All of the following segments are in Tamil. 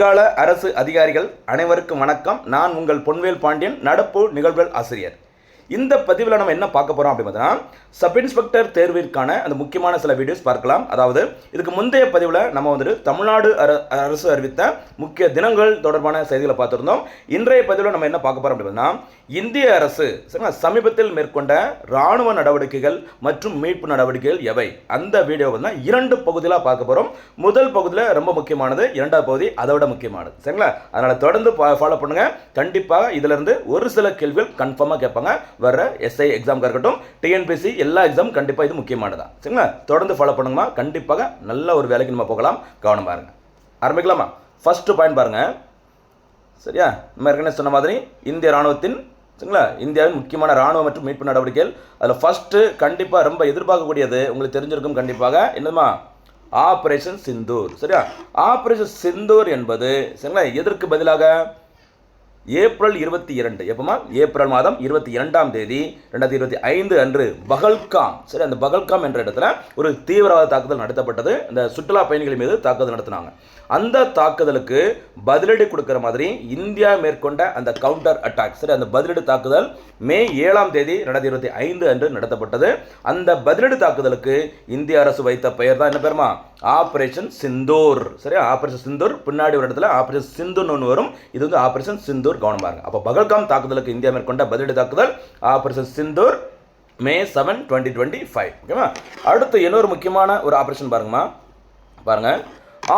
கால அரசு அதிகாரிகள் அனைவருக்கும் வணக்கம். நான் உங்கள் பொன்வேல் பாண்டியன், நடப்பு நிகழ்வுகள் ஆசிரியர். இந்த பதிவில் நம்ம என்ன பார்க்க போகிறோம் அப்படின்னு பார்த்தீங்கன்னா, சப் இன்ஸ்பெக்டர் தேர்விற்கான அந்த முக்கியமான சில வீடியோஸ் பார்க்கலாம். அதாவது இதுக்கு முந்தைய பதிவில் நம்ம வந்துட்டு தமிழ்நாடு அரசு அறிவித்த முக்கிய தினங்கள் தொடர்பான செய்திகளை பார்த்துருந்தோம். இன்றைய பதிவில் நம்ம என்ன பார்க்க போகிறோம் அப்படின்னா, இந்திய அரசு சமீபத்தில் மேற்கொண்ட இராணுவ நடவடிக்கைகள் மற்றும் மீட்பு நடவடிக்கைகள் எவை, அந்த வீடியோ வந்து 2 பகுதியில் பார்க்க போகிறோம். முதல் பகுதியில் ரொம்ப முக்கியமானது, இரண்டாவது பகுதி அதை விட முக்கியமானது. சரிங்களா? அதனால் தொடர்ந்து ஃபாலோ பண்ணுங்க. கண்டிப்பாக இதிலிருந்து ஒரு சில கேள்விகள் கன்ஃபார்மாக கேட்பாங்க. வர எஸ்ஐ எக்ஸாமுக்கு இருக்கட்டும், டிஎன்பிஎஸ்சி எல்லா எக்ஸாம் கண்டிப்பாக இது முக்கியமானதா. சரிங்களா? தொடர்ந்து ஃபாலோ பண்ணுங்கம்மா. கண்டிப்பாக நல்ல ஒரு வேலைக்கு நம்ம போகலாம். கவனம் பாருங்க. ஆரம்பிக்கலாமா? ஃபர்ஸ்ட் பாயிண்ட் பாருங்க. சரியா? நம்ம ஏற்கனவே சொன்ன மாதிரி இந்திய ராணுவத்தின், சரிங்களா, இந்தியாவின் முக்கியமான ராணுவ மற்றும் மீட்பு நடவடிக்கைகள். அதில் ஃபர்ஸ்ட் கண்டிப்பாக ரொம்ப எதிர்பார்க்கக்கூடியது உங்களுக்கு தெரிஞ்சிருக்கும். கண்டிப்பாக என்னதுமா? ஆபரேஷன் சிந்தூர். சரியா? ஆபரேஷன் சிந்தூர் என்பது, சரிங்களா, எதற்கு பதிலாக ஏப்ரல் 22, எப்பமா? ஏப்ரல் மாதம் 22ஆம் தேதி 2025 அன்று பகல்காம், சரி, அந்த பகல்காம் என்ற இடத்துல ஒரு தீவிரவாத தாக்குதல் நடத்தப்பட்டது. இந்த சுற்றுலா பயணிகள் மீது தாக்குதல் நடத்தினாங்க. அந்த தாக்குதலுக்கு பதிலடி கொடுக்குற மாதிரி இந்தியா மேற்கொண்ட அந்த கவுண்டர் அட்டாக், சரி, அந்த பதிலடி தாக்குதல் மே 7ஆம் தேதி 2025 அன்று நடத்தப்பட்டது. அந்த பதிலடி தாக்குதலுக்கு இந்திய அரசு வைத்த பெயர் தான் என்ன பேருமா? ஆபரேஷன் சிந்தூர். சரியா? ஆபரேஷன் சிந்தூர் பின்னாடி ஒரு இடத்துல ஆபரேஷன் சிந்தூர்னு ஒன்று வரும். இது வந்து ஆபரேஷன் சிந்தூர். கவனமா இருங்க. அப்போ பகல்காம் தாக்குதலுக்கு இந்தியா மேற்கொண்ட பதிலடி தாக்குதல் ஆபரேஷன் சிந்தூர் மே 7, 2025. ஓகேவா? அடுத்து இன்னொரு முக்கியமான ஒரு ஆபரேஷன் பாருங்கம்மா. பாருங்க,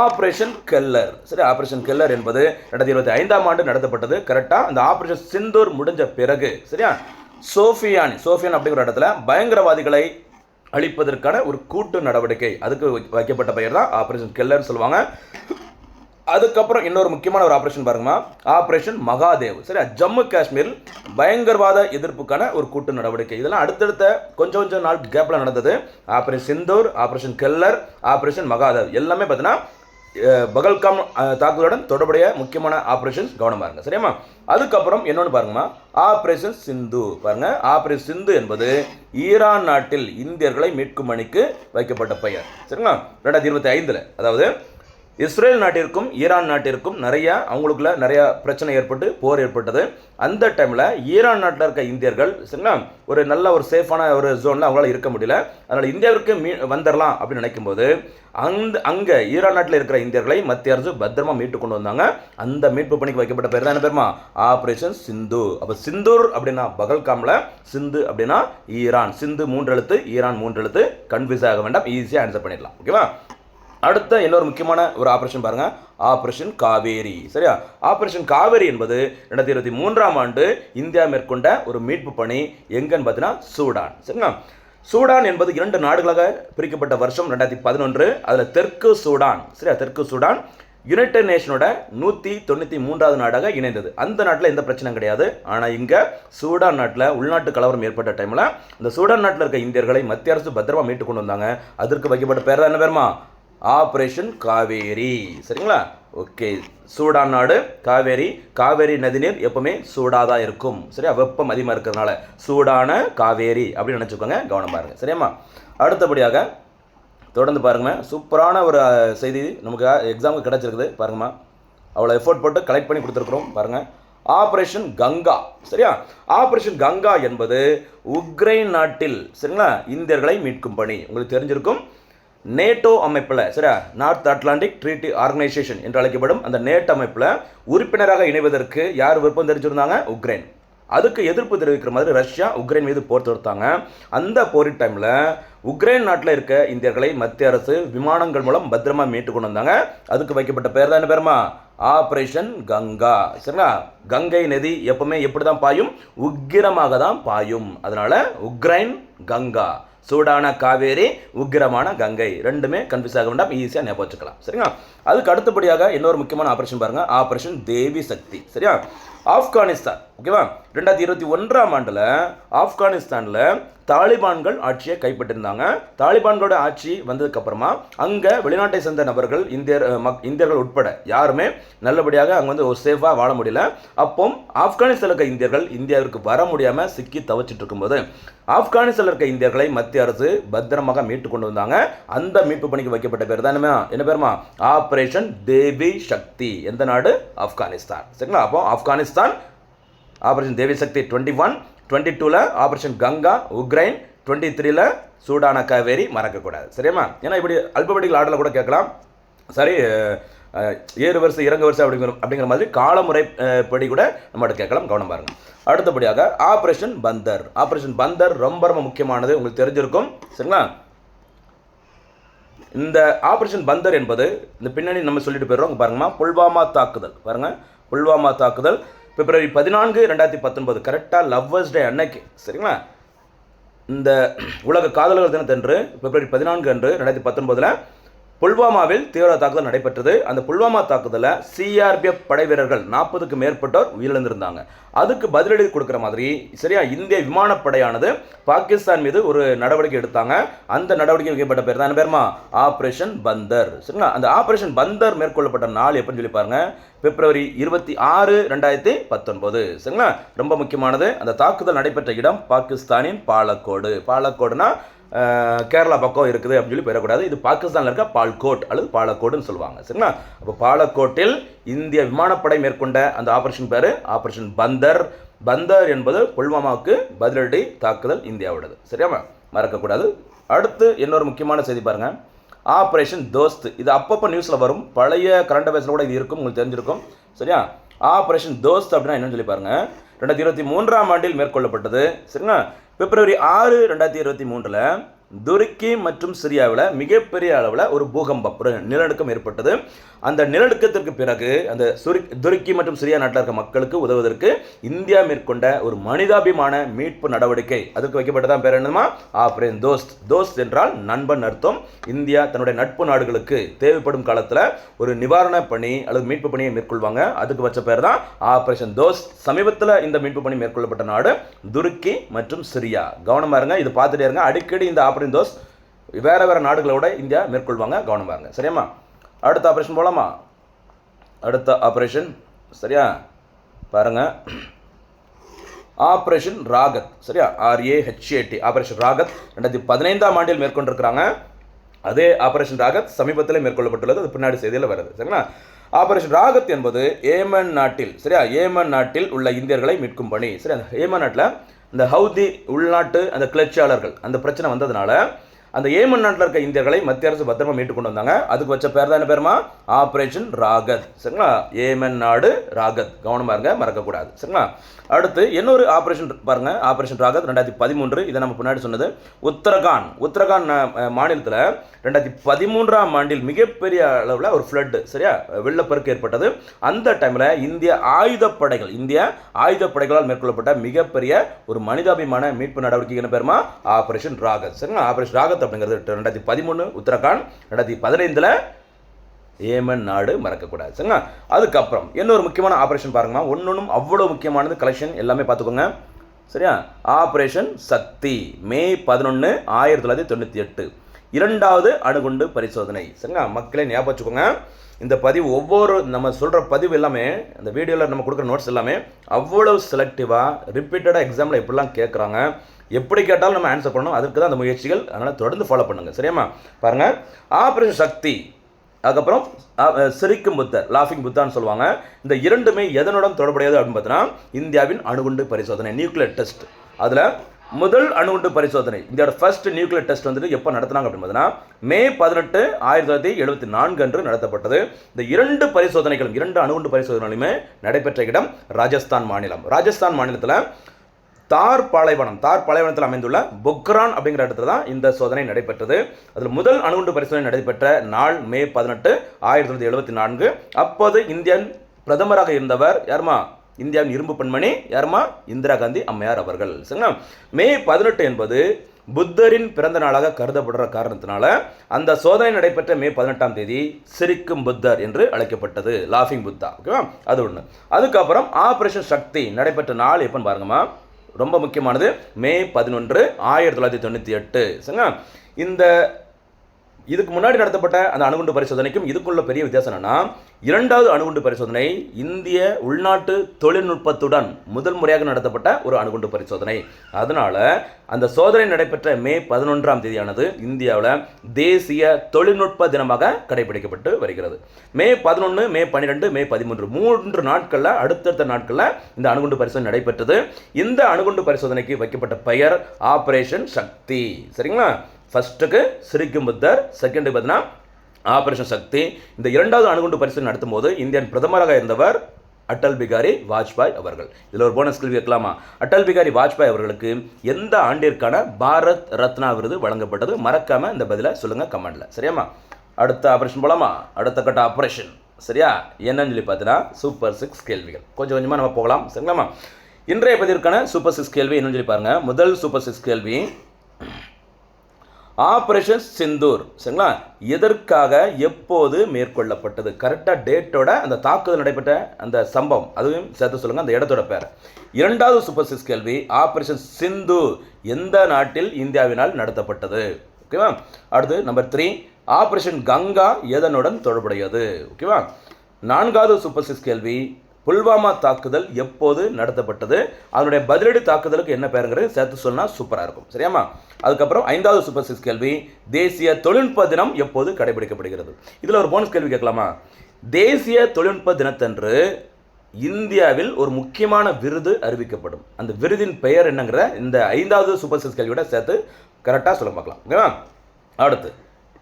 ஆபரேஷன் கெல்லர். சரி, ஆபரேஷன் கெல்லர் என்பது 2025ஆம் ஆண்டு நடத்தப்பட்டது. கரெக்டாக அந்த ஆபரேஷன் சிந்தூர் முடிஞ்ச பிறகு, சரியா, சோஃபியான் அப்படிங்கிற இடத்துல பயங்கரவாதிகளை அழிப்பதற்கான ஒரு கூட்டு நடவடிக்கை, அதுக்கு வைக்கப்பட்ட பெயர் தான் ஆபரேஷன் கெல்லர் சொல்லுவாங்க. அதுக்கப்புறம் இன்னொரு முக்கியமான ஒரு ஆபரேஷன் பாருங்கம்மா, ஆபரேஷன் மகாதேவ். சரியா? ஜம்மு காஷ்மீர் பயங்கரவாத எதிர்ப்புக்கான ஒரு கூட்டு நடவடிக்கை. இதெல்லாம் அடுத்தடுத்த கொஞ்சம் நாள் கேப்ல நடந்தது. Operation Sindoor, operation Keller, operation Mahadev எல்லாமே பார்த்தீங்கன்னா பகல்காம் தாக்குதலுடன் தொடர்புடைய முக்கியமான ஆபரேஷன்ஸ். கவனமா இருங்க. சரியாமா? அதுக்கப்புறம் இன்னொன்று பாருங்கம்மா, ஆபரேஷன் சிந்து. பாருங்க, ஆபரேஷன் சிந்து என்பது ஈரான் நாட்டில் இந்தியர்களை மீட்கும் பணிக்கு வைக்கப்பட்ட பெயர். சரிங்களா? 2025, அதாவது இஸ்ரேல் நாட்டிற்கும் ஈரான் நாட்டிற்கும் அவங்களுக்குள்ள நிறைய பிரச்சனை ஏற்பட்டு போர் ஏற்பட்டது. அந்த டைமில் ஈரான் நாட்டில் இருக்க இந்தியர்கள், சரிங்களா, ஒரு நல்ல ஒரு சேஃபான ஒரு ஜோனில் அவங்களால இருக்க முடியல. அதனால் இந்தியாவிற்கு வந்துடலாம் அப்படின்னு நினைக்கும்போது அங்கே ஈரான் நாட்டில் இருக்கிற இந்தியர்களை மத்திய அரசு பத்திரமா மீட்டு கொண்டு வந்தாங்க. அந்த மீட்பு பணிக்கு வைக்கப்பட்ட பேர் தான் என்ன பேருமா? ஆபரேஷன் சிந்து. அப்போ சிந்தூர் அப்படின்னா பகல்காமில், சிந்து அப்படின்னா ஈரான். சிந்து 3 எழுத்து, ஈரான் 3 எழுத்து. கன்ஃபியூஸ் ஆக வேண்டாம், ஈஸியாக ஆன்சர் பண்ணிடலாம். ஓகேவா? அடுத்த இன்னொரு முக்கியமான ஒரு ஆபரேஷன் பாருங்க, ஆபரேஷன் காவேரி. சரியா? ஆபரேஷன் காவேரி என்பது 2023ஆம் ஆண்டு இந்தியா மேற்கொண்ட ஒரு மீட்பு பணி. எங்கன்னு பார்த்தீங்கன்னா சூடான். சரிங்களா? சூடான் என்பது 2 நாடுகளாக பிரிக்கப்பட்ட வருஷம் 2011. அதில் தெற்கு சூடான், சரியா, தெற்கு சூடான் யுனைடெட் நேஷனோட 193வது நாடாக இணைந்தது. அந்த நாட்டில் எந்த பிரச்சனையும் கிடையாது. ஆனால் இங்கே சூடான் நாட்டில் உள்நாட்டு கலவரம் ஏற்பட்ட டைமில் இந்த சூடான் நாட்டில் இருக்க இந்தியர்களை மத்திய அரசு பத்திரமா மீட்டு கொண்டு வந்தாங்க. அதற்கு வைக்கப்பட்ட பேர் தான் என்ன பேருமா? ஆபரேஷன் காவேரி. சரிங்களா? ஓகே. சூடான் நாடு, காவேரி. காவேரி நதிநீர் எப்பவுமே சூடாதான் இருக்கும். சரியா? வெப்பம் அதிகமாக இருக்கிறதுனால சூடான காவேரி அப்படின்னு நினச்சிக்கோங்க. கவனம் பாருங்க. சரியாம்மா? அடுத்தபடியாக தொடர்ந்து பாருங்க, சூப்பரான ஒரு செய்தி நமக்கு எக்ஸாமுக்கு கிடைச்சிருக்குது. பாருங்கம்மா, அவ்வளோ எஃபோர்ட் போட்டு கலெக்ட் பண்ணி கொடுத்துருக்குறோம். பாருங்க, ஆபரேஷன் கங்கா. சரியா? ஆபரேஷன் கங்கா என்பது உக்ரைன் நாட்டில், சரிங்களா, இந்தியர்களை மீட்கும் பணி. உங்களுக்கு தெரிஞ்சிருக்கும். நேட்டோ அமைப்பில், சரியா, நார்த் அட்லாண்டிக் ட்ரீட்டி ஆர்கனைசேஷன் என்று அழைக்கப்படும் அந்த நேட்டோ அமைப்பில் உறுப்பினராக இணைவதற்கு யார் விருப்பம் தெரிவிச்சிருந்தாங்க? உக்ரைன். அதுக்கு எதிர்ப்பு தெரிவிக்கிற மாதிரி ரஷ்யா உக்ரைன் மீது போர் தொடுத்தாங்க. அந்த போரின் டைமில் உக்ரைன் நாட்டில் இருக்க இந்தியர்களை மத்திய அரசு விமானங்கள் மூலம் பத்திரமா மீட்டு கொண்டு வந்தாங்க. அதுக்கு வைக்கப்பட்ட பேர் தான் என்ன பேருமா? ஆபரேஷன் கங்கா. சரிங்களா? கங்கை நதி எப்பவுமே எப்படி தான் பாயும்? உக்கிரமாக தான் பாயும். அதனால உக்ரைன் கங்கா. சூடான காவேரி, உக்கிரமான கங்கை. ரெண்டுமே கன்ஃபியூஸ் ஆக வேண்டாம், ஈஸியாக ஞாபகம் வச்சுக்கலாம். சரிங்களா? அதுக்கு அடுத்தபடியாக இன்னொரு முக்கியமான ஆபரேஷன் பாருங்க, ஆபரேஷன் தேவி சக்தி. சரியா? ஆப்கானிஸ்தான், ஓகேவா. 2021ஆம் ஆண்டில் ஆப்கானிஸ்தானில் தாலிபான்கள் ஆட்சியை கைப்பற்றிருந்தாங்க. தாலிபான்களோட ஆட்சி வந்ததுக்கு அப்புறமா அங்கே வெளிநாட்டை சேர்ந்த நபர்கள் இந்தியர்கள் உட்பட யாருமே நல்லபடியாக அங்கே வந்து ஒரு சேஃபாக வாழ முடியல. அப்போ ஆப்கானிஸ்தானில் இருக்க இந்தியர்கள் இந்தியாவிற்கு வர முடியாமல் சிக்கி தவிச்சிட்டு இருக்கும்போது ஆப்கானிஸ்தானில் இருக்க இந்தியர்களை மத்திய அரசு பத்திரமாக மீட்டு கொண்டு வந்தாங்க. அந்த மீட்பு பணிக்கு வைக்கப்பட்ட பேர் தான் என்ன பேருமா? ஆபரேஷன் தேவி சக்தி. எந்த நாடு? ஆப்கானிஸ்தான். சரிங்களா. அப்போ ஆப்கானிஸ்தான் ஆபரேஷன் தேவி சக்தி 21, 22ல் ஆபரேஷன் கங்கா உக்ரைன், 23ல் சூடான காவேரி மறக்கக்கூடாது. சரியாம்மா? ஏன்னா இப்படி அல்பபெடிக்கல் ஆர்டரில் கூட கேட்கலாம். சரி, ஏறு வரிசை இறங்க வரிசை அப்படிங்கிற மாதிரி காலமுறை படி கூட நம்மகிட்ட கேட்கலாம். கவனம் பாருங்கள். அடுத்தபடியாக ஆபரேஷன் பந்தர். ஆபரேஷன் பந்தர் ரொம்ப ரொம்ப முக்கியமானது, உங்களுக்கு தெரிஞ்சிருக்கும். சரிங்களா. இந்த ஆபரேஷன் பந்தர் என்பது இந்த பின்னணி நம்ம சொல்லிட்டு போயிடுறோம். பாருங்கம்மா, புல்வாமா தாக்குதல். பாருங்கள், புல்வாமா தாக்குதல் பிப்ரவரி 14, 2019 கரெக்டாக லவ்வர்ஸ் டே அன்னைக்கு. சரிங்களா. இந்த உலக காதலர்கள் தினத்தன்று பிப்ரவரி 14 அன்று 2019 புல்வாமாவில் தீவிர தாக்குதல் நடைபெற்றது. அந்த புல்வாமா தாக்குதலில் சிஆர்பிஎஃப் படை வீரர்கள் 40க்கு மேற்பட்டோர் உயிரிழந்திருந்தாங்க. அதுக்கு பதிலடி கொடுக்குற மாதிரி சரியா இந்திய விமானப்படையானது பாகிஸ்தான் மீது ஒரு நடவடிக்கை எடுத்தாங்க. அந்த நடவடிக்கை வைக்கப்பட்ட பேர் தான் பேருமா? ஆபரேஷன் பந்தர். சரிங்களா. அந்த ஆபரேஷன் பந்தர் மேற்கொள்ளப்பட்ட நாள் எப்படின்னு சொல்லி பாருங்க, பிப்ரவரி 26, 2019. சரிங்களா. ரொம்ப முக்கியமானது. அந்த தாக்குதல் நடைபெற்ற இடம் பாகிஸ்தானின் பாலக்கோடு. பாலக்கோடுனா கேரளா பக்கம் இருக்குது அப்படின்னு சொல்லி பெறக்கூடாது. இது பாகிஸ்தானில் இருக்க பால்கோட் அல்லது பாலக்கோடுன்னு சொல்லுவாங்க. சரிங்களா. அப்போ பாலக்கோட்டில் இந்திய விமானப்படை மேற்கொண்ட அந்த ஆபரேஷன் பேர் ஆபரேஷன் பந்தர். பந்தர் என்பது புல்வாமாவுக்கு பதிலடி தாக்குதல் இந்தியாவோடது. சரியாமா? மறக்கக்கூடாது. அடுத்து இன்னொரு முக்கியமான செய்தி பாருங்க, ஆபரேஷன் தோஸ்த். இது அப்பப்போ நியூஸில் வரும், பழைய கரண்ட் அஃபேர்ஸில் கூட இது இருக்கும், உங்களுக்கு தெரிஞ்சிருக்கும். சரியா. ஆபரேஷன் தோஸ்த் அப்படின்னா என்னன்னு சொல்லி பாருங்க, 2023ஆம் ஆண்டில் மேற்கொள்ளப்பட்டது. சரிங்களா. பிப்ரவரி 6, 2023ல் துருக்கி மற்றும் சிரியாவில் மிகப்பெரிய அளவில் ஒரு பூகம்பம், ஒரு நிலநடுக்கம் ஏற்பட்டது. அந்த நிலநடுக்கத்திற்கு பிறகு அந்த துருக்கி மற்றும் சிரியா நாட்டில் இருக்க மக்களுக்கு உதவுவதற்கு இந்தியா மேற்கொண்ட ஒரு மனிதாபிமான மீட்பு நடவடிக்கை, அதுக்கு வைக்கப்பட்டதான் பேர் என்னமா? ஆபரேஷன் தோஸ்த். தோஸ்த் என்றால் நண்பன் அர்த்தம். இந்தியா தன்னுடைய நட்பு நாடுகளுக்கு தேவைப்படும் காலத்தில் ஒரு நிவாரண பணி அல்லது மீட்பு பணியை மேற்கொள்வாங்க. அதுக்கு வச்ச பேர் தான் ஆபரேஷன் தோஸ்த். சமீபத்தில் இந்த மீட்பு பணி மேற்கொள்ளப்பட்ட நாடு துருக்கி மற்றும் சிரியா. கவனமாக இருங்க, இது பார்த்துட்டே இருங்க. அடிக்கடி இந்த ஆபரேஷன் தோஸ்த் வேற வேற நாடுகளோட இந்தியா மேற்கொள்வாங்க. கவனமாக இருங்க. சரியாமா? அடுத்த ஆபரேஷன் போலாமா? அடுத்த ஆபரேஷன் சரியா பாருங்க, ஆபரேஷன் ராகத். சரியா, RAHAT. ஆபரேஷன் ராகத் 2015ஆம் ஆண்டில் மேற்கொண்டிருக்கிறாங்க. அதே ஆபரேஷன் ராகத் சமீபத்தில் மேற்கொள்ளப்பட்டுள்ளது. அது பின்னாடி செய்தியில் வருது. சரிங்களா. ஆபரேஷன் ராகத் என்பது ஏமன் நாட்டில், சரியா, ஏமன் நாட்டில் உள்ள இந்தியர்களை மீட்கும் பணி. சரி, அந்த ஏமன் நாட்டில் இந்த ஹவுதி உள்நாட்டு அந்த கிளர்ச்சியாளர்கள் அந்த பிரச்சனை வந்ததுனால அந்த ஏமன் நாட்டில் இருக்க இந்தியர்களை மத்திய அரசு பத்திரமா மீட்டு கொண்டு வந்தாங்க. அதுக்கு வச்ச பேர் தான் என்ன பேருமா? ஆபரேஷன் ராகத். சரிங்களா. ஏமன் நாடு ராகத். கவனமாக இருங்க, மறக்கக்கூடாது. சரிங்களா. அடுத்து இன்னொரு ஆபரேஷன் பாருங்க, ஆபரேஷன் ராகத் 2013. இதை நம்ம பின்னாடி சொன்னது. உத்தரகாண்ட் மாநிலத்தில் 2013ஆம் ஆண்டில் மிகப்பெரிய அளவில் ஒரு ஃப்ளட், சரியா, வெள்ளப்பெருக்கு ஏற்பட்டது. அந்த டைமில் இந்திய ஆயுதப்படைகளால் மேற்கொள்ளப்பட்ட மிகப்பெரிய ஒரு மனிதாபிமான மீட்பு நடவடிக்கை என்ன பேருமா? ஆபரேஷன் ராகத். சரிங்களா. ஆபரேஷன் ராகத் அப்படிங்கிறது 2013 உத்தரகாண்ட், 2015 ஏமன் நாடு, மறக்கக்கூடாது. சரிங்களா. அதுக்கப்புறம் இன்னொரு முக்கியமான ஆபரேஷன் பாருங்கம்மா, ஒன்றும் அவ்வளோ முக்கியமானது, கலெக்ஷன் எல்லாமே பார்த்துக்கோங்க. சரியா. ஆபரேஷன் சக்தி மே 11, 1998 இரண்டாவது அணுகுண்டு பரிசோதனை. சரிங்களா. மக்களே ஞாபகம் வச்சுக்கோங்க, இந்த பதிவு ஒவ்வொரு நம்ம சொல்கிற பதிவு எல்லாமே, இந்த வீடியோவில் நம்ம கொடுக்குற நோட்ஸ் எல்லாமே அவ்வளோ செலக்டிவாக ரிப்பீட்டடாக எக்ஸாமில் எப்படிலாம் கேட்குறாங்க, எப்படி கேட்டாலும் நம்ம ஆன்சர் பண்ணணும். அதுக்கு தான் அந்த முயற்சிகள். அதனால் தொடர்ந்து ஃபாலோ பண்ணுங்கள். சரியாம்மா? பாருங்கள், ஆபரேஷன் சக்தி, அதுக்கப்புறம் சிரிக்கும் புத்தர், லாஃபிங் புத்தான்னு சொல்லுவாங்க. இந்த இரண்டுமே எதனுடன் தொடர்புடையது அப்படின்னு பார்த்தீங்கன்னா இந்தியாவின் அணுகுண்டு பரிசோதனை, நியூக்ளியர் டெஸ்ட். அதில் முதல் அணுகுண்டு பரிசோதனை, இந்தியாவோட ஃபர்ஸ்ட் நியூக்ளியர் டெஸ்ட் வந்துட்டு எப்போ நடத்தினாங்க அப்படின்னு பார்த்தீங்கன்னா மே 18, 1974 அன்று நடத்தப்பட்டது. இந்த இரண்டு அணுகுண்டு பரிசோதனைகளுமே நடைபெற்ற இடம் ராஜஸ்தான் மாநிலம். ராஜஸ்தான் மாநிலத்தில் தார் பாலைவனத்தில் அமைந்துள்ள பொக்ரான் அப்படிங்கிற இடத்துல தான் இந்த சோதனை நடைபெற்றது. அதில் முதல் அணுகுண்டு பரிசோதனை நடைபெற்ற நாள் மே 18, 1974. அப்போது இந்தியன் பிரதமராக இருந்தவர் யாருமா? இந்தியாவின் இரும்பு பெண்மணி யாருமா? இந்திரா காந்தி அம்மையார் அவர்கள். சரிங்களா. மே 18 என்பது புத்தரின் பிறந்த நாளாக கருதப்படுற காரணத்தினால அந்த சோதனை நடைபெற்ற மே 18ஆம் தேதி சிரிக்கும் புத்தர் என்று அழைக்கப்பட்டது, லாஃபிங் புத்தா. ஓகேவா, அது ஒன்று. அதுக்கப்புறம் ஆபரேஷன் சக்தி நடைபெற்ற நாள் எப்போன்னு பாருங்கம்மா, ரொம்ப முக்கியமானது, மே 11, 1998. சரிங்களா. இந்த இதுக்கு முன்னாடி நடத்தப்பட்ட அந்த அணுகுண்டு பரிசோதனைக்கும் இதுக்குள்ள பெரிய வித்தியாசம் என்னன்னா, இரண்டாவது அணுகுண்டு பரிசோதனை இந்திய உள்நாட்டு தொழில்நுட்பத்துடன் முதல் முறையாக நடத்தப்பட்ட ஒரு அணுகுண்டு பரிசோதனை. அதனால அந்த சோதனை நடைபெற்ற மே 11ஆம் தேதியானது இந்தியாவில் தேசிய தொழில்நுட்ப தினமாக கடைபிடிக்கப்பட்டு வருகிறது. மே 11, மே 12, மே 13 3 நாட்களில், அடுத்தடுத்த நாட்களில் இந்த அணுகுண்டு பரிசோதனை நடைபெற்றது. இந்த அணுகுண்டு பரிசோதனைக்கு வைக்கப்பட்ட பெயர் ஆபரேஷன் சக்தி. சரிங்களா. ஃபர்ஸ்ட்டுக்கு சிரிக்கும் புத்தர், செகண்டுக்கு பார்த்தீங்கன்னா ஆபரேஷன் சக்தி. இந்த இரண்டாவது அணுகுண்டு பரிசோதனை நடத்தும் போது இந்தியன் பிரதமராக இருந்தவர் அடல் பிகாரி வாஜ்பாய் அவர்கள். இதில் ஒரு போனஸ் கேள்வி வைக்கலாமா? அடல் பிகாரி வாஜ்பாய் அவர்களுக்கு எந்த ஆண்டிற்கான பாரத் ரத்னா விருது வழங்கப்பட்டது? மறக்காம இந்த பதிலை சொல்லுங்க கமெண்ட்ல. சரியாமா? அடுத்த ஆபரேஷன் போலாமா? அடுத்த கட்ட ஆபரேஷன். சரியா, என்னன்னு சொல்லி பார்த்தீங்கன்னா சூப்பர் 6 கேள்விகள். கொஞ்சம் கொஞ்சமாக நம்ம போகலாம். சரிங்களாமா? இன்றைய பதிவிற்கான சூப்பர் 6 கேள்வி என்னன்னு சொல்லி பாருங்க. முதல் சூப்பர் 6 கேள்வி, ஆபரேஷன் சிந்தூர் சரிங்களா எதற்காக எப்போது மேற்கொள்ளப்பட்டது? கரெக்டாக டேட்டோட அந்த தாக்குதல் நடைபெற்ற அந்த சம்பவம் அதுவும் சேர்த்து சொல்லுங்கள், அந்த இடத்தோட பேர். இரண்டாவது சூப்பர் 6 கேள்வி, ஆபரேஷன் சிந்தூர் எந்த நாட்டில் இந்தியாவினால் நடத்தப்பட்டது? ஓகேவா. அடுத்து நம்பர் 3, ஆபரேஷன் கங்கா எதனுடன் தொடர்புடையது? ஓகேவா. நான்காவது சூப்பர் 6 கேள்வி, புல்வாமா தாக்குதல் எப்போது நடத்தப்பட்டது? அதனுடைய பதிலடி தாக்குதலுக்கு என்ன பேருங்கிறது சேர்த்து சொன்னால் சூப்பராக இருக்கும். சரியாமா? அதுக்கப்புறம் 5வது சூப்பர் 6 கேள்வி, தேசிய தொழில்நுட்ப தினம் எப்போது கடைபிடிக்கப்படுகிறது? இதில் ஒரு போனஸ் கேள்வி கேட்கலாமா? தேசிய தொழில்நுட்ப தினத்தன்று இந்தியாவில் ஒரு முக்கியமான விருது அறிவிக்கப்படும். அந்த விருதின் பெயர் என்னங்கிற இந்த 5வது சூப்பர் 6 கேள்வியோட சேர்த்து கரெக்டாக சொல்ல பார்க்கலாம். ஓகேவா. அடுத்து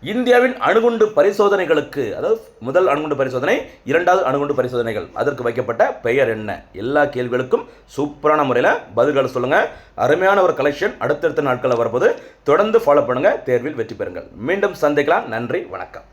இந்தியாவின் அணுகுண்டு பரிசோதனைகளுக்கு, அதாவது முதல் அணுகுண்டு பரிசோதனை, இரண்டாவது அணுகுண்டு பரிசோதனைகள், அதற்கு வைக்கப்பட்ட பெயர் என்ன? எல்லா கேள்விகளுக்கும் சூப்பரான முறையில் பதில்கள் சொல்லுங்கள். அருமையான ஒரு கலெக்ஷன் அடுத்தடுத்த நாட்களில் வரும்போது தொடர்ந்து ஃபாலோ பண்ணுங்கள். தேர்வில் வெற்றி பெறுங்கள். மீண்டும் சந்திக்கலாம். நன்றி, வணக்கம்.